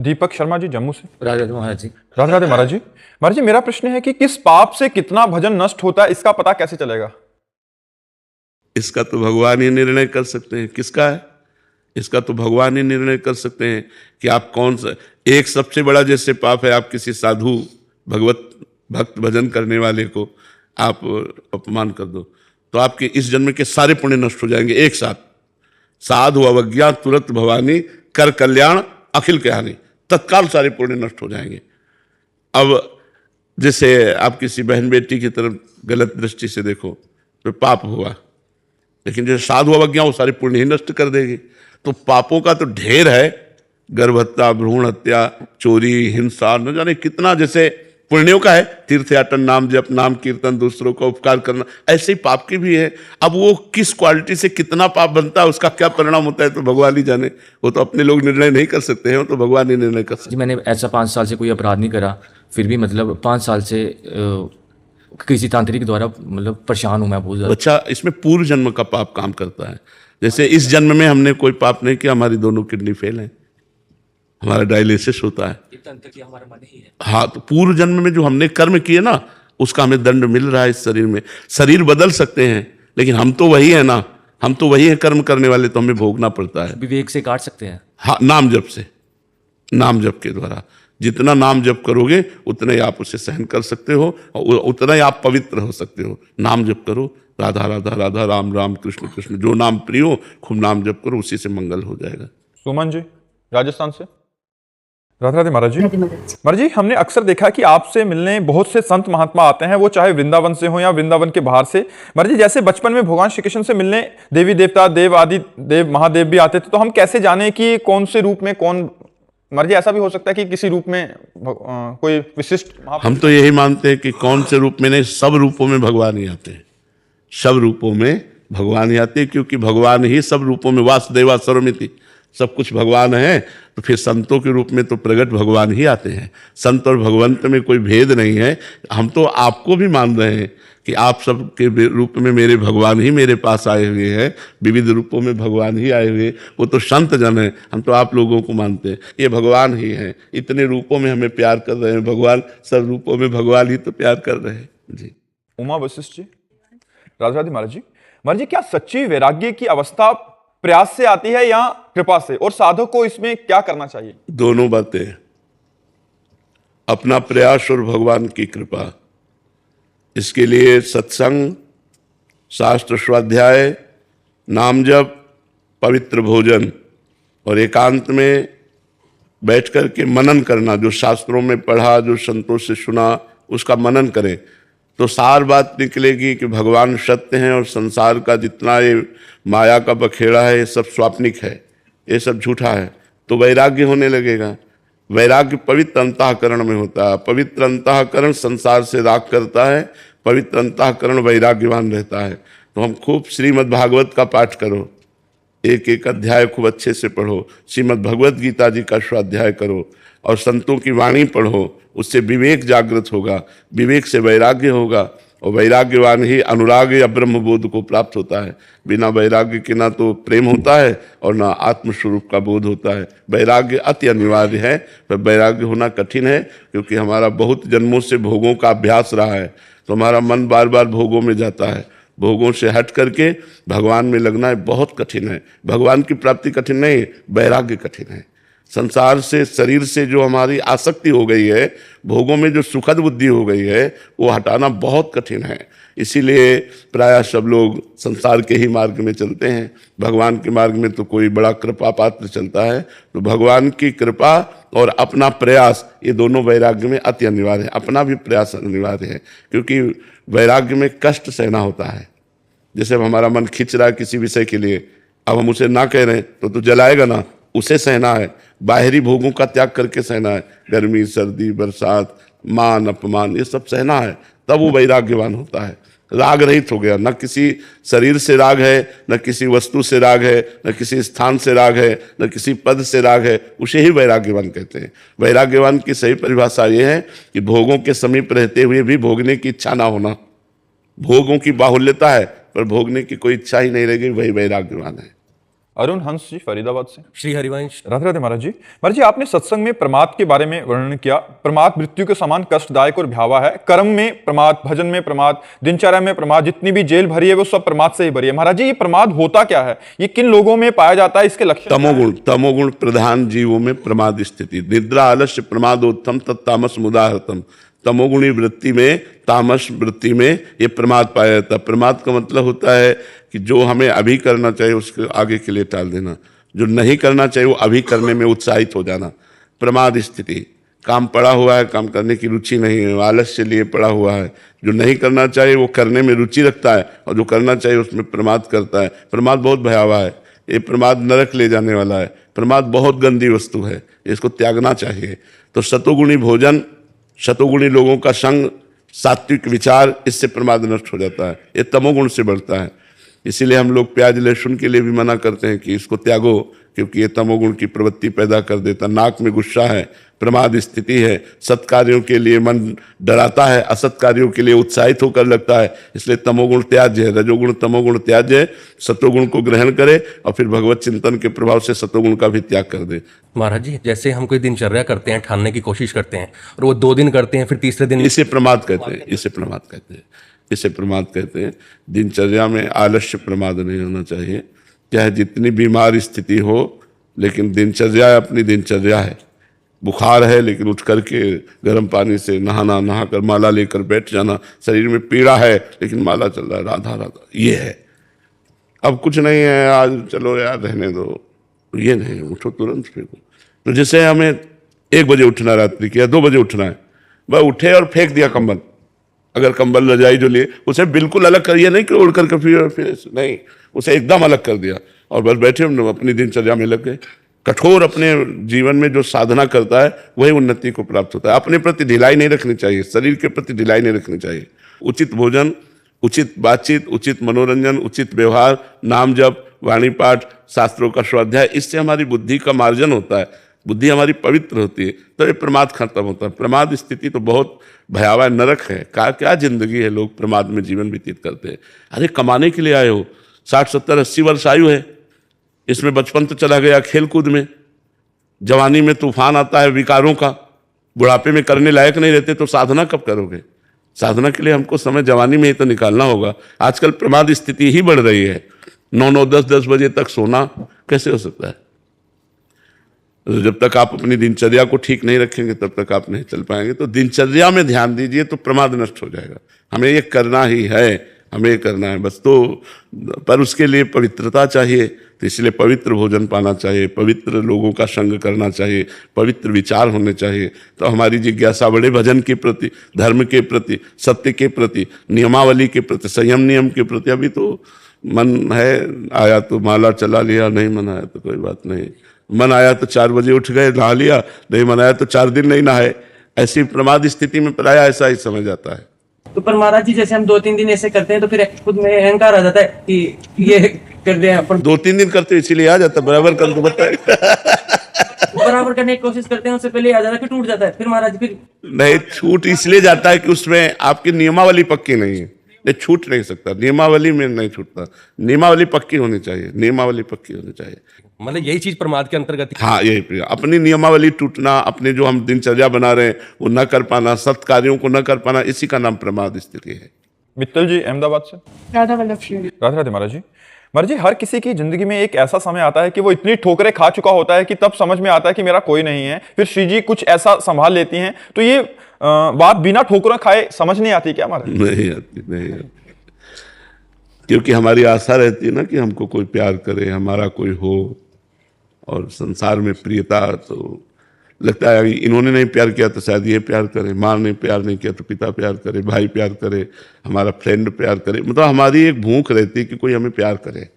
दीपक शर्मा जी, जम्मू से। राधे राधे महाराज जी। राधे राधे महाराज जी। महाराज जी, मेरा प्रश्न है कि किस पाप से कितना भजन नष्ट होता है, इसका पता कैसे चलेगा? इसका तो भगवान ही निर्णय कर सकते हैं। किसका है? इसका तो भगवान ही निर्णय कर सकते हैं कि आप कौन सा। एक सबसे बड़ा जैसे पाप है, आप किसी साधु भगवत भक्त भजन करने वाले को आप अपमान कर दो, तो आपके इस जन्म के सारे पुण्य नष्ट हो जाएंगे एक साथ। साधु अवज्ञा तुरंत भवानी, कर कल्याण अखिल कहानी, तत्काल सारे पुण्य नष्ट हो जाएंगे। अब जैसे आप किसी बहन बेटी की तरफ गलत दृष्टि से देखो तो पाप हुआ, लेकिन जो साधु अवज्ञा वो सारे पुण्य ही नष्ट कर देगी। तो पापों का तो ढेर है, गर्भ हत्या, भ्रूण हत्या, चोरी, हिंसा, न जाने कितना। जैसे पुण्यों का है तीर्थयाटन, नाम जप, नाम कीर्तन, दूसरों का उपकार करना, ऐसे ही पाप की भी है। अब वो किस क्वालिटी से कितना पाप बनता है, उसका क्या परिणाम होता है, तो भगवान ही जाने। वो तो अपने लोग निर्णय नहीं कर सकते हैं, वो तो भगवान ही निर्णय कर सकते जी, मैंने ऐसा 5 साल से कोई अपराध नहीं करा, फिर भी मतलब 5 साल से किसी तांत्रिक द्वारा मतलब परेशान हूँ मैं बहुत ज़्यादा। अच्छा, इसमें पूर्व जन्म का पाप काम करता है। जैसे इस जन्म में हमने कोई पाप नहीं किया, हमारी दोनों किडनी फेल है, हमारा डायलिसिस होता है। हमारा मन ही है। हाँ, तो पूर्व जन्म में जो हमने कर्म किए ना, उसका हमें दंड मिल रहा है इस शरीर में। शरीर बदल सकते हैं, लेकिन हम तो वही है ना, हम तो वही है कर्म करने वाले, तो हमें भोगना पड़ता है। विवेक से काट सकते हैं। हाँ, नाम जप से, नाम जप के द्वारा जितना नाम जप करोगे उतना ही आप उसे सहन कर सकते हो, और उतना ही आप पवित्र हो सकते हो। नाम जप करो, राधा राधा राधा, राम राम, कृष्ण कृष्ण, जो नाम प्रिय हो, खूब नाम जप करो, उसी से मंगल हो जाएगा। सुमन जी, राजस्थान से। राधे राधे महाराज जी। महाराज जी, हमने अक्सर देखा कि आपसे मिलने बहुत से संत महात्मा आते हैं, वो चाहे वृंदावन से हो या वृंदावन के बाहर से। महाराज जी, जैसे बचपन में भगवान श्री कृष्ण से मिलने देवी देवता, देव आदि देव महादेव भी आते थे, तो हम कैसे जाने कि कौन से रूप में कौन? महाराज जी, ऐसा भी हो सकता है कि किसी रूप में कोई विशिष्ट हम तो यही मानते हैं कि कौन से रूप में नहीं, सब रूपों में भगवान ही आते हैं। सब रूपों में भगवान ही आते हैं, क्योंकि भगवान ही सब रूपों में, वासुदेवा सर्वमिति, सब कुछ भगवान है। तो फिर संतों के रूप में तो प्रगट भगवान ही आते हैं। संत और भगवंत में कोई भेद नहीं है। हम तो आपको भी मान रहे हैं कि आप सब के रूप में मेरे भगवान ही मेरे पास आए हुए हैं, विविध रूपों में भगवान ही आए हुए। वो तो संत जन है, हम तो आप लोगों को मानते हैं ये भगवान ही हैं। इतने रूपों में हमें प्यार कर रहे हैं भगवान, सब रूपों में भगवान ही तो प्यार कर रहे हैं जी। उमा वशिष्ठ जी। राधे राधे महाराज जी। महाराज जी, क्या सच्ची वैराग्य की अवस्था प्रयास से आती है या कृपा से, और साधक को इसमें क्या करना चाहिए? दोनों बातें, अपना प्रयास और भगवान की कृपा। इसके लिए सत्संग, शास्त्र स्वाध्याय, नाम जप, पवित्र भोजन और एकांत में बैठ कर के मनन करना। जो शास्त्रों में पढ़ा, जो संतों से सुना, उसका मनन करें, तो सार बात निकलेगी कि भगवान सत्य हैं और संसार का जितना ये माया का बखेड़ा है, ये सब स्वाप्निक है, ये सब झूठा है। तो वैराग्य होने लगेगा। वैराग्य पवित्र अंतःकरण में होता है। पवित्र अंतःकरण संसार से राग करता है, पवित्र अंतःकरण वैराग्यवान रहता है। तो हम खूब श्रीमद् भागवत का पाठ करो, एक एक अध्याय खूब अच्छे से पढ़ो, श्रीमद् भगवत गीता जी का स्वाध्याय करो और संतों की वाणी पढ़ो। उससे विवेक जागृत होगा, विवेक से वैराग्य होगा, और वैराग्यवान ही अनुराग या ब्रह्मबोध को प्राप्त होता है। बिना वैराग्य के ना तो प्रेम होता है और ना आत्मस्वरूप का बोध होता है। वैराग्य अति अनिवार्य है, पर वैराग्य होना कठिन है, क्योंकि हमारा बहुत जन्मों से भोगों का अभ्यास रहा है, तो हमारा मन बार बार भोगों में जाता है। भोगों से हट करके भगवान में लगना बहुत कठिन है। भगवान की प्राप्ति कठिन नहीं, वैराग्य कठिन है। संसार से, शरीर से जो हमारी आसक्ति हो गई है, भोगों में जो सुखद बुद्धि हो गई है, वो हटाना बहुत कठिन है। इसीलिए प्रायः सब लोग संसार के ही मार्ग में चलते हैं। भगवान के मार्ग में तो कोई बड़ा कृपा पात्र चलता है। तो भगवान की कृपा और अपना प्रयास, ये दोनों वैराग्य में अति अनिवार्य है। अपना भी प्रयास अनिवार्य है, क्योंकि वैराग्य में कष्ट सहना होता है। जैसे अब हमारा मन खिंच रहा है किसी विषय के लिए, अब हम उसे ना कह रहे हैं तो जलाएगा ना, उसे सहना है। बाहरी भोगों का त्याग करके सहना है, गर्मी, सर्दी, बरसात, मान अपमान, ये सब सहना है, तब वो वैराग्यवान होता है। राग रहित हो गया, न किसी शरीर से राग है, न किसी वस्तु से राग है, न किसी स्थान से राग है, न किसी पद से राग है, उसे ही वैराग्यवान कहते हैं। वैराग्यवान की सही परिभाषा ये है कि भोगों के समीप रहते हुए भी भोगने की इच्छा ना होना। भोगों की बाहुल्यता है पर भोगने की कोई इच्छा ही नहीं रहेगी, वही वैराग्यवान है। अरुण हंस जी फरीदाबाद से। श्री हरिवंश। राधे राधे महाराज जी। महाराज जी, आपने सत्संग में प्रमाद के बारे में वर्णन किया। प्रमाद मृत्यु के समान कष्टदायक और भयावह है। कर्म में प्रमाद, भजन में प्रमाद, दिनचर्या में प्रमाद, जितनी भी जेल भरी है वो सब प्रमाद से ही भरी है। महाराज जी, ये प्रमाद होता क्या है? ये किन लोगों में पाया जाता है? इसके लक्षण? तमोगुण प्रधान जीवों में प्रमाद स्थिति। निद्रा आलस्य प्रमादोत्तम तत्तामस मुदाहृतम। तमोगुणी वृत्ति में, तामस वृत्ति में ये प्रमाद पाया जाता है। प्रमाद का मतलब होता है कि जो हमें अभी करना चाहिए उसको आगे के लिए टाल देना, जो नहीं करना चाहिए वो अभी करने में उत्साहित हो जाना, प्रमाद स्थिति। काम पड़ा हुआ है, काम करने की रुचि नहीं है, आलस्य लिए पड़ा हुआ है। जो नहीं करना चाहिए वो करने में रुचि रखता है, और जो करना चाहिए उसमें प्रमाद करता है। प्रमाद बहुत भयावह है। ये प्रमाद नरक ले जाने वाला है। प्रमाद बहुत गंदी वस्तु है, इसको त्यागना चाहिए। तो सतोगुणी भोजन, सतोगुणी लोगों का संग, सात्विक विचार, इससे प्रमाद नष्ट हो जाता है। ये तमोगुण से बढ़ता है। इसीलिए हम लोग प्याज लहसुन के लिए भी मना करते हैं कि इसको त्यागो, क्योंकि ये तमोगुण की प्रवृत्ति पैदा कर देता। नाक में गुस्सा है, प्रमाद स्थिति है। सत्कार्यों के लिए मन डराता है, असत कार्यों के लिए उत्साहित होकर लगता है। इसलिए तमोगुण त्याज्य है, रजोगुण तमोगुण त्याज्य है। सतोगुण को ग्रहण करे और फिर भगवत चिंतन के प्रभाव से सतोगुण का भी त्याग कर दे। महाराज जी, जैसे हम कोई दिनचर्या करते हैं, ठानने की कोशिश करते हैं, और वो 2 दिन करते हैं, फिर तीसरे दिन इसे प्रमाद कहते हैं। इसे प्रमाद कहते हैं। इसे प्रमाद कहते हैं। दिनचर्या में आलस्य प्रमाद नहीं होना चाहिए। चाहे जितनी बीमार स्थिति हो, लेकिन दिनचर्या अपनी दिनचर्या है। बुखार है लेकिन उठ करके गर्म पानी से नहाना, नहाकर माला लेकर बैठ जाना। शरीर में पीड़ा है लेकिन माला चल रहा है, राधा राधा, ये है। अब कुछ नहीं है, आज चलो यार रहने दो, ये नहीं, उठो तुरंत फेंको। तो जैसे हमें 1 बजे उठना रात्रि की, या 2 बजे उठना है, वह उठे और फेंक दिया कंबल। अगर कंबल रजाई जो लिए उसे बिल्कुल अलग करिए, नहीं कि उड़ करके फिर नहीं, उसे एकदम अलग कर दिया और बस बैठे हम अपनी दिनचर्या में लग गए। कठोर अपने जीवन में जो साधना करता है वही उन्नति को प्राप्त होता है। अपने प्रति ढिलाई नहीं रखनी चाहिए, शरीर के प्रति ढिलाई नहीं रखनी चाहिए। उचित भोजन, उचित बातचीत, उचित मनोरंजन, उचित व्यवहार, नाम जप, वाणी पाठ, शास्त्रों का स्वाध्याय, इससे हमारी बुद्धि का मार्जन होता है, बुद्धि हमारी पवित्र होती है, तो ये प्रमाद खत्म होता है। प्रमाद स्थिति तो बहुत भयावह नरक है। क्या जिंदगी है, लोग प्रमाद में जीवन व्यतीत करते हैं। अरे कमाने के लिए आए हो, 60, 70, 80 वर्ष आयु है, इसमें बचपन तो चला गया खेल कूद में, जवानी में तूफान आता है विकारों का, बुढ़ापे में करने लायक नहीं रहते, तो साधना कब करोगे? साधना के लिए हमको समय जवानी में ही तो निकालना होगा। आजकल प्रमाद स्थिति ही बढ़ रही है। 9, 10 बजे तक सोना कैसे हो सकता है? जब तक आप अपनी दिनचर्या को ठीक नहीं रखेंगे तब तक आप नहीं चल पाएंगे। तो दिनचर्या में ध्यान दीजिए, तो प्रमाद नष्ट हो जाएगा। हमें ये करना ही है, हमें ये करना है बस। तो पर उसके लिए पवित्रता चाहिए, तो इसलिए पवित्र भोजन पाना चाहिए, पवित्र लोगों का संग करना चाहिए, पवित्र विचार होने चाहिए। तो हमारी जिज्ञासा बढ़े भजन के प्रति, धर्म के प्रति, सत्य के प्रति, नियमावली के प्रति, संयम नियम के प्रति। अभी तो मन है, आया तो माला चला लिया, नहीं मन आया तो कोई बात नहीं। मन आया तो 4 बजे उठ गए, नहा लिया, नहीं मन आया तो 4 दिन नहीं नहाए। ऐसी प्रमाद स्थिति में प्रायः ऐसा ही समझ आता है। तो पर महाराज जी, जैसे हम 2-3 दिन ऐसे करते हैं तो फिर खुद में अहंकार आ जाता है कि ये कर दे अपन। 2-3 दिन करते हो इसीलिए आ जाता, बराबर कर दो बताए। बराबर करने की कोशिश करते हैं, उससे पहले आ जाता है, फिर टूट जाता है। फिर महाराज फिर नहीं, छूट इसलिए जाता है कि उसमें आपकी नियमावली पक्की नहीं है। ये छूट नहीं सकता, नियमावली में नहीं छूटता। नियमावली पक्की होनी चाहिए, नियमावली पक्की होनी चाहिए। मतलब यही चीज प्रमाद के अंतर्गत। हाँ, यही प्रिय। अपनी नियमावली टूटना, अपने जो हम दिनचर्या बना रहे हैं वो न कर पाना, सत्कार्यों को न कर पाना, इसी का नाम प्रमाद स्थिति है। मित्तल जी अहमदाबाद से। राधा वल्लभ श्री। राधे राधे महाराज जी। महाराज जी, हर किसी की जिंदगी में एक ऐसा समय आता है कि वो इतनी ठोकरें खा चुका होता है कि तब समझ में आता है कि मेरा कोई नहीं है। फिर श्री जी कुछ ऐसा संभाल लेती हैं। तो ये बात बिना ठोकरें खाए समझ नहीं आती क्या महाराज? नहीं आती, नहीं आती। क्योंकि हमारी आशा रहती है ना कि हमको कोई प्यार करे, हमारा कोई हो, और संसार में प्रियता। तो लगता है इन्होंने नहीं प्यार किया तो शायद ये प्यार करे, माँ ने प्यार नहीं किया तो पिता प्यार करे, भाई प्यार करे, हमारा फ्रेंड प्यार करे। मतलब हमारी एक भूख रहती है कि कोई हमें प्यार करे।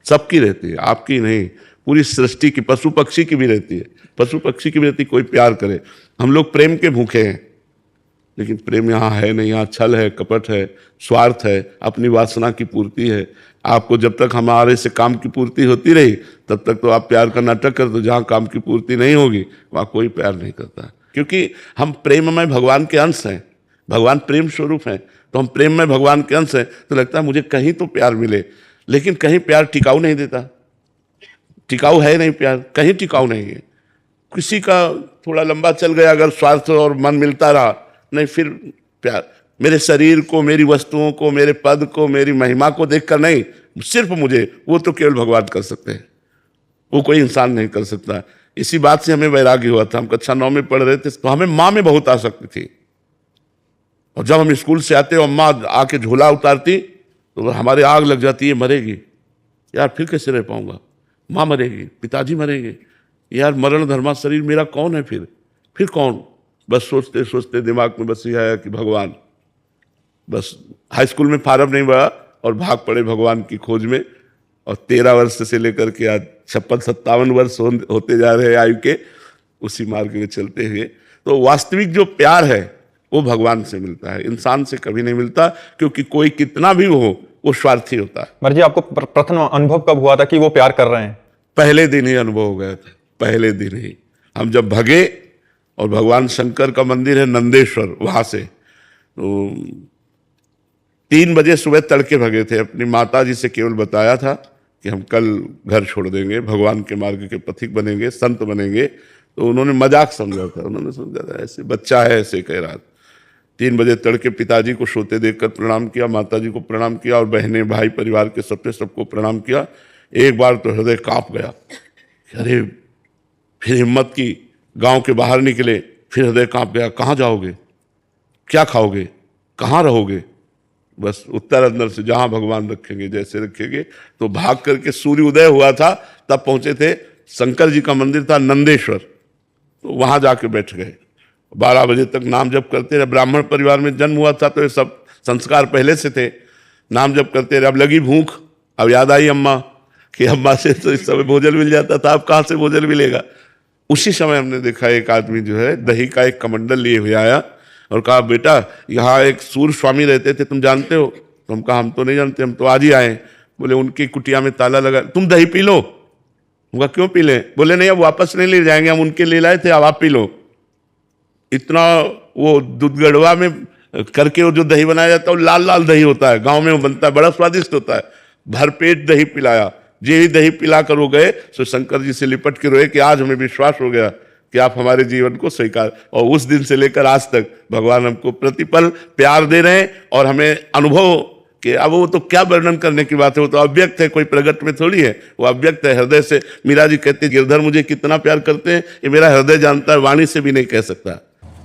सबकी रहती है, आपकी नहीं, पूरी सृष्टि की, पशु पक्षी की भी रहती है, पशु पक्षी की भी रहती है, कोई प्यार करे। हम लोग प्रेम के भूखे हैं, लेकिन प्रेम यहाँ है नहीं। यहाँ छल है, कपट है, स्वार्थ है, अपनी वासना की पूर्ति है। आपको जब तक हमारे से काम की पूर्ति होती रही तब तक तो आप प्यार का नाटक कर दो। जहाँ काम की पूर्ति नहीं होगी वहाँ कोई प्यार नहीं करता, क्योंकि हम प्रेममय भगवान के अंश हैं। भगवान प्रेम स्वरूप हैं, तो हम प्रेममय भगवान के अंश हैं। तो लगता है मुझे कहीं तो प्यार मिले, लेकिन कहीं प्यार टिकाऊ नहीं देता। टिकाऊ है नहीं प्यार, कहीं टिकाऊ नहीं है। किसी का थोड़ा लंबा चल गया अगर स्वार्थ और मन मिलता रहा, नहीं फिर प्यार मेरे शरीर को, मेरी वस्तुओं को, मेरे पद को, मेरी महिमा को देखकर नहीं, सिर्फ मुझे, वो तो केवल भगवान कर सकते हैं, वो कोई इंसान नहीं कर सकता। इसी बात से हमें वैराग्य हुआ था। हम कक्षा 9 में पढ़ रहे थे तो हमें माँ में बहुत आसक्ति थी, और जब हम स्कूल से आते और माँ आके झोला उतारती तो हमारे आग लग जाती है, मरेगी यार, फिर कैसे रह पाऊंगा, माँ मरेगी, पिताजी मरेंगे, यार मरण धर्मा शरीर मेरा कौन है, फिर कौन। बस सोचते सोचते दिमाग में बस ये आया कि भगवान। बस हाई स्कूल में फार्म नहीं भरा और भाग पड़े भगवान की खोज में, और 13 वर्ष से लेकर के आज 56-57 वर्ष होते जा रहे हैं आयु के, उसी मार्ग में चलते हुए। तो वास्तविक जो प्यार है वो भगवान से मिलता है, इंसान से कभी नहीं मिलता, क्योंकि कोई कितना भी हो वो स्वार्थी होता है। मर्जी जी, आपको प्रथम अनुभव कब हुआ था कि वो प्यार कर रहे हैं? पहले दिन ही अनुभव हो गया था, पहले दिन ही। हम जब भगे, और भगवान शंकर का मंदिर है नंदेश्वर, वहां से तो 3 बजे सुबह तड़के भगे थे। अपनी माता जी से केवल बताया था कि हम कल घर छोड़ देंगे, भगवान के मार्ग के पथिक बनेंगे, संत बनेंगे। तो उन्होंने मजाक समझा था, उन्होंने समझा था ऐसे बच्चा है ऐसे कह रहा था। 3 बजे तड़के पिताजी को सोते देखकर प्रणाम किया, माता जी को प्रणाम किया, और बहनें भाई परिवार के सबको प्रणाम किया। एक बार तो हृदय कांप गया, अरे फिर हिम्मत की, गांव के बाहर निकले, फिर हृदय कांप गया, कहाँ जाओगे, क्या खाओगे, कहाँ रहोगे। बस उत्तर अंदर से जहां भगवान रखेंगे, जैसे रखेंगे। तो भाग करके सूर्य उदय हुआ था तब पहुंचे थे, शंकर जी का मंदिर था नंदेश्वर, तो वहां जाके बैठ गए। 12 बजे तक नाम जप करते रहे। ब्राह्मण परिवार में जन्म हुआ था तो ये सब संस्कार पहले से थे, नाम जप करते रहे। अब लगी भूख, अब याद आई अम्मा कि अम्मा से तो इस समय भोजन मिल जाता था, अब कहाँ से भोजन मिलेगा। उसी समय हमने देखा एक आदमी जो है दही का एक कमंडल लिए हुए आया और कहा, बेटा यहाँ एक सूर्य स्वामी रहते थे, तुम जानते हो? तो हम कहा, हम तो नहीं जानते, हम तो आज ही आए। बोले उनकी कुटिया में ताला लगा, तुम दही पी लो। हम कहा क्यों पी लें? बोले नहीं, अब वापस नहीं ले जाएंगे, हम उनके ले लाए थे, अब आप पी लो। इतना वो दूधगढ़वा में करके वो जो दही बनाया जाता है वो लाल लाल दही होता है, गाँव में वो बनता है, बड़ा स्वादिष्ट होता है। भरपेट दही पिलाया। जे ही दही पिला कर वो गए तो शंकर जी से लिपट के रोए कि आज हमें विश्वास हो गया कि आप हमारे जीवन को स्वीकार। और उस दिन से लेकर आज तक भगवान हमको प्रतिपल प्यार दे रहे हैं, और हमें अनुभव कि अब वो तो क्या वर्णन करने की बात है, वो तो अव्यक्त है, कोई प्रगट में थोड़ी है, वो अव्यक्त है, हृदय से। मीरा जी कहते हैं गिरधर मुझे कितना प्यार करते हैं ये मेरा हृदय जानता है, वाणी से भी नहीं कह सकता।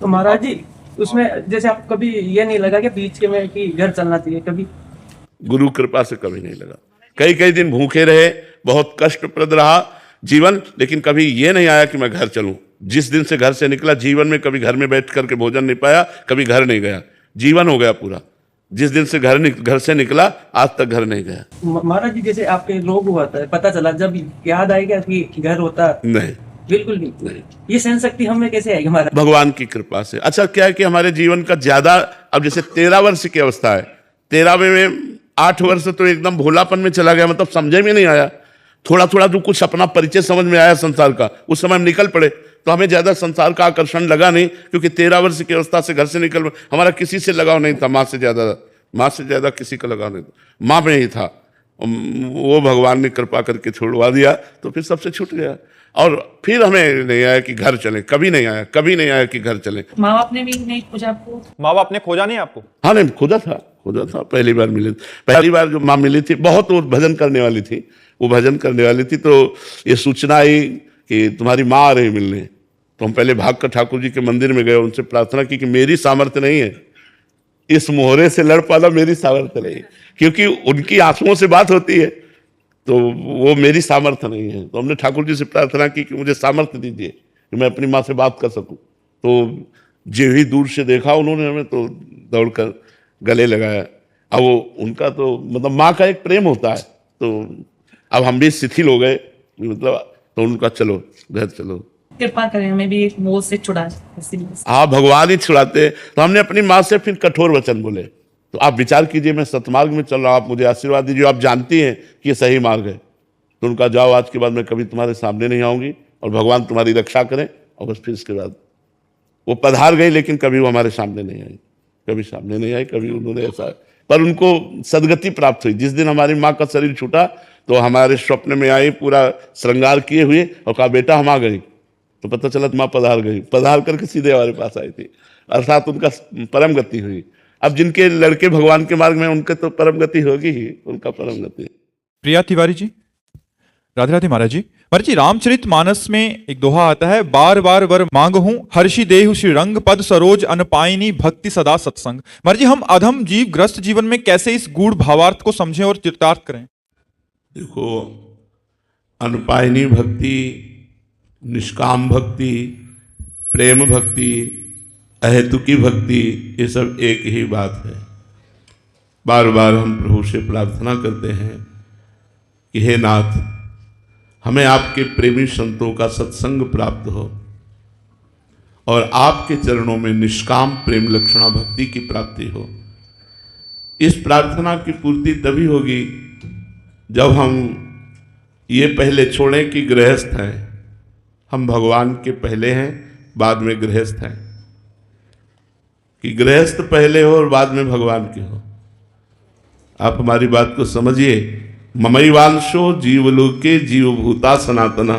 तो महाराज जी उसमें जैसे आपको कभी ये नहीं लगा कि बीच के में कि घर चलना चाहिए? कभी गुरु कृपा से कभी नहीं लगा। कई दिन भूखे रहे, बहुत कष्टप्रद रहा जीवन, लेकिन कभी ये नहीं आया कि मैं घर चलूं। जिस दिन से घर से निकला जीवन में कभी घर में बैठ करके भोजन नहीं पाया, कभी घर नहीं गया, जीवन हो गया पूरा। जिस दिन से घर से निकला आज तक घर नहीं गया। महाराज जी जैसे आपके रोग हुआ था, पता चला, जब याद आएगा कि घर होता? नहीं, बिल्कुल नहीं। ये सहन शक्ति हमें कैसे आएगी महाराज? भगवान की कृपा से। अच्छा क्या है कि हमारे जीवन का ज्यादा, अब जैसे 13 वर्ष की अवस्था है, 13 में 8 वर्ष तो एकदम भोलापन में चला गया, मतलब समझे में नहीं आया। थोड़ा जो कुछ अपना परिचय समझ में आया संसार का, उस समय हम निकल पड़े, तो हमें ज्यादा संसार का आकर्षण लगा नहीं, क्योंकि 13 वर्ष की अवस्था से घर से निकल, हमारा किसी से लगाव नहीं था, माँ से ज्यादा किसी का लगाव नहीं था, माँ में ही था। वो भगवान ने कृपा करके छोड़वा दिया, तो फिर सबसे छूट गया। और फिर हमें नहीं आया कि घर चले, कभी नहीं आया कि घर चले। माँ बाप ने भी नहीं खोजा आपको? माँ बाप ने खोजा नहीं आपको? हाँ नहीं, खोजा था। पहली बार मिले, पहली बार जो माँ मिली थी, बहुत वो भजन करने वाली थी, तो ये सूचना आई कि तुम्हारी माँ आ रही मिलने। तो हम पहले भाग कर ठाकुर जी के मंदिर में गए, उनसे प्रार्थना की कि मेरी सामर्थ्य नहीं है, इस मोहरे से लड़ पाना मेरी सामर्थ्य नहीं, क्योंकि उनकी आंसुओं से बात होती है, तो वो मेरी सामर्थ्य नहीं है। तो हमने ठाकुर जी से प्रार्थना की कि मुझे सामर्थ्य दीजिए कि मैं अपनी माँ से बात कर सकूं। तो जो ही दूर से देखा उन्होंने हमें, तो दौड़कर गले लगाया। अब वो उनका तो मतलब माँ का एक प्रेम होता है, तो अब हम भी शिथिल हो गए, मतलब तो उनका चलो घर चलो, कृपा करें हमें भी एक मोह से छुड़ा। हाँ भगवान ही छुड़ाते। तो हमने अपनी माँ से फिर कठोर वचन बोले, तो आप विचार कीजिए मैं सतमार्ग में चल रहा हूँ, आप मुझे आशीर्वाद दीजिए, आप जानती हैं कि ये सही मार्ग है। तो उनका जाओ, आज के बाद मैं कभी तुम्हारे सामने नहीं आऊँगी और भगवान तुम्हारी रक्षा करें। और बस फिर इसके बाद वो पधार गई, लेकिन कभी वो हमारे सामने नहीं आई, कभी उन्होंने ऐसा, पर उनको सदगति प्राप्त हुई। जिस दिन हमारी माँ का शरीर छूटा तो हमारे स्वप्न में आई पूरा श्रृंगार किए हुए और कहा बेटा हम आ गई। तो पता चला माँ पधार गई, पधार करके सीधे हमारे पास आई थी, अर्थात उनका परम गति हुई। अब जिनके लड़के भगवान के मार्ग में उनके तो परम गति होगी ही, उनका परम गति। प्रिया तिवारी जी, राधे राधे महाराज जी। महाराज जी, रामचरित मानस में एक दोहा आता है, बार बार वर मांग हूं हर्षि देहु श्री रंग पद सरोज अनपायिनी भक्ति सदा सत्संग। महाराज जी, हम अधम जीव ग्रस्त जीवन में कैसे इस गूढ़ भावार्थ को समझें और चरितार्थ करें? देखो, अनपायिनी भक्ति, निष्काम भक्ति, प्रेम भक्ति, अहेतुकी भक्ति, ये सब एक ही बात है। बार बार हम प्रभु से प्रार्थना करते हैं कि हे नाथ, हमें आपके प्रेमी संतों का सत्संग प्राप्त हो और आपके चरणों में निष्काम प्रेम लक्षणा भक्ति की प्राप्ति हो। इस प्रार्थना की पूर्ति तभी होगी जब हम ये पहले छोड़ें कि गृहस्थ हैं, हम भगवान के पहले हैं, बाद में गृहस्थ हैं, कि गृहस्थ पहले हो और बाद में भगवान के हो। आप हमारी बात को समझिए। ममैवांशो जीवलोके जीवभूता सनातना,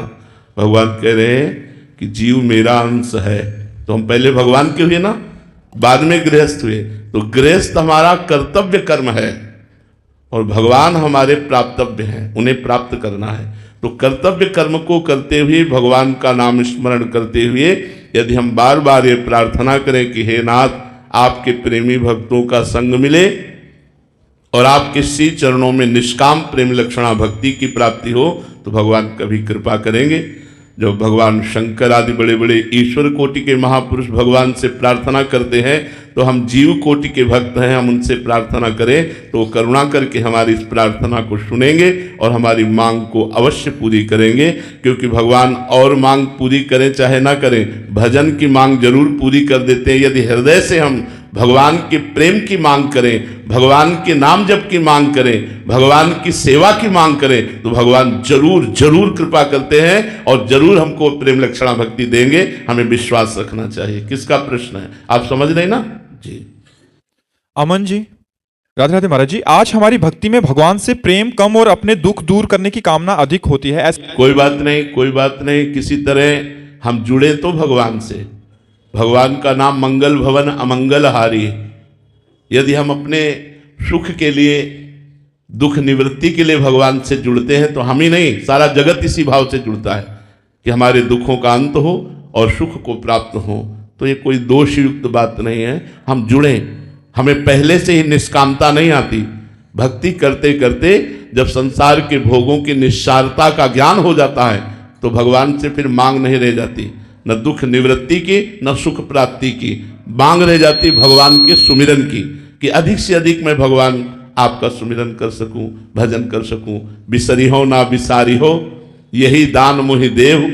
भगवान कह रहे हैं कि जीव मेरा अंश है। तो हम पहले भगवान के हुए ना, बाद में गृहस्थ हुए। तो गृहस्थ हमारा कर्तव्य कर्म है और भगवान हमारे प्राप्तव्य हैं, उन्हें प्राप्त करना है। तो कर्तव्य कर्म को करते हुए, भगवान का नाम स्मरण करते हुए, यदि हम बार बार ये प्रार्थना करें कि हे नाथ, आपके प्रेमी भक्तों का संग मिले और आपके श्री चरणों में निष्काम प्रेम लक्षणा भक्ति की प्राप्ति हो, तो भगवान कभी कृपा करेंगे। जब भगवान शंकर आदि बड़े बड़े ईश्वर कोटि के महापुरुष भगवान से प्रार्थना करते हैं, तो हम जीव कोटि के भक्त हैं, हम उनसे प्रार्थना करें तो वो करुणा करके हमारी इस प्रार्थना को सुनेंगे और हमारी मांग को अवश्य पूरी करेंगे। क्योंकि भगवान और मांग पूरी करें चाहे ना करें, भजन की मांग जरूर पूरी कर देते हैं। यदि हृदय से हम भगवान के प्रेम की मांग करें, भगवान के नाम जप की मांग करें, भगवान की सेवा की मांग करें, तो भगवान जरूर जरूर कृपा करते हैं और जरूर हमको प्रेम लक्षणा भक्ति देंगे। हमें विश्वास रखना चाहिए। किसका प्रश्न है, आप समझ रहे ना जी? अमन जी, राधे राधे महाराज जी। आज हमारी भक्ति में भगवान से प्रेम कम और अपने दुख दूर करने की कामना अधिक होती है। कोई बात नहीं, कोई बात नहीं। किसी तरह हम जुड़े तो भगवान से। भगवान का नाम मंगल भवन अमंगल हारी। यदि हम अपने सुख के लिए, दुख निवृत्ति के लिए भगवान से जुड़ते हैं, तो हम ही नहीं, सारा जगत इसी भाव से जुड़ता है कि हमारे दुखों का अंत हो और सुख को प्राप्त हो। तो ये कोई दोषयुक्त बात नहीं है। हम जुड़ें। हमें पहले से ही निष्कामता नहीं आती। भक्ति करते करते जब संसार के भोगों की निस्सारता का ज्ञान हो जाता है, तो भगवान से फिर मांग नहीं रह जाती, न दुख निवृत्ति की न सुख प्राप्ति की। मांग रह जाती भगवान के सुमिरन की, कि अधिक से अधिक मैं भगवान आपका सुमिरन कर सकूं, भजन कर सकूं। बिसरी हो ना बिसारी हो, यही दान मोहि देव,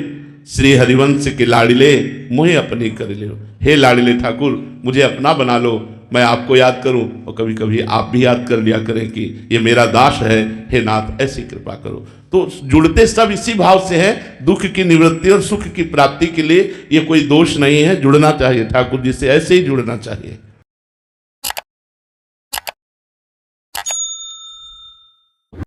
श्री हरिवंश के लाडिले मोहि अपनी कर ले। हे लाडिले ठाकुर, मुझे अपना बना लो, मैं आपको याद करूं और कभी कभी आप भी याद कर लिया करें कि ये मेरा दास है, हे नाथ ऐसी कृपा करो। तो जुड़ते सब इसी भाव से हैं, दुख की निवृत्ति और सुख की प्राप्ति के लिए। ये कोई दोष नहीं है, जुड़ना चाहिए ठाकुर जी से, ऐसे ही जुड़ना चाहिए।